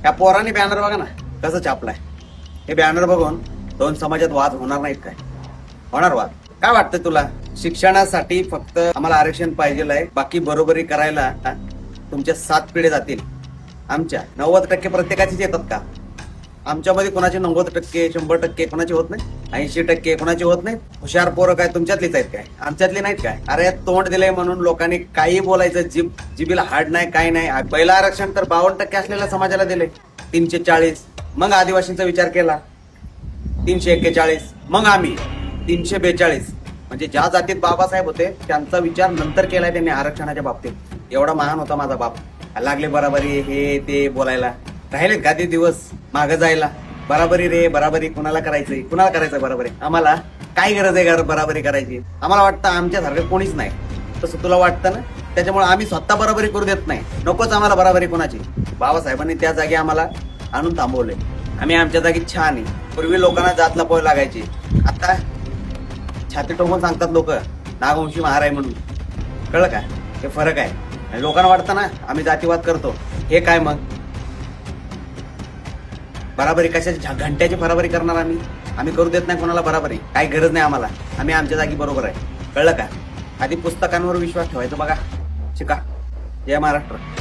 ह्या पोराने बॅनर बघा ना कसं छापलाय. हे बॅनर बघून दोन समाजात वाद होणार नाहीत काय? होणार वाद. काय वाटतं तुला? शिक्षणासाठी फक्त आम्हाला आरक्षण पाहिजे आहे, बाकी बरोबरी करायला तुमच्या 7 पिढ्या जातील. आमच्या 90% प्रत्येकाचीच येतात का? आमच्यामध्ये कोणाचे 90%, 100% कोणाचे होत नाही, 80% कोणाचे होत नाही. हुशार पोरं काय तुमच्यातलीच आहेत काय? आमच्यातली नाहीत काय? अरे तोंड दिलंय म्हणून लोकांनी काही बोलायचं, जिबीला हाड नाही, काय नाही. पहिलं आरक्षण तर 52% असलेल्या समाजाला दिले, 340. मग आदिवासींचा विचार केला 341, मग आम्ही 342. म्हणजे ज्या जातीत बाबासाहेब होते त्यांचा विचार नंतर केलाय त्यांनी आरक्षणाच्या बाबतीत. एवढा महान होता माझा बाप. लागले बराबरी हे ते बोलायला. राहिले का ते दिवस मागं जायला? बराबरी रे बराबरी कुणाला करायचंय? कुणाला करायचं बराबरी? आम्हाला काय गरज आहे बराबरी करायची? आम्हाला वाटतं आमच्यासारखं कोणीच नाही. तसं तुला वाटतं ना? त्याच्यामुळे आम्ही स्वतः बराबरी करू देत नाही. नकोच आम्हाला बराबरी कोणाची. बाबासाहेबांनी त्या जागी आम्हाला आणून थांबवलंय. आम्ही आमच्या जागी छान आहे. पूर्वी लोकांना जात लपवावी लागायची, आता छाती टोकून सांगतात लोक नागवंशी महार आहे म्हणून. कळलं का? हे फरक आहे. आणि लोकांना वाटतं ना आम्ही जातीवाद करतो. हे काय मग? बराबरी कशाची? घंट्याची बराबरी करणार आम्ही करू देत नाही कोणाला बराबरी. काही गरज नाही आम्हाला. आम्ही आमच्या जागी बरोबर आहे. कळलं का? आधी पुस्तकांवर विश्वास ठेवायचा बघा. शिका. जय महाराष्ट्र.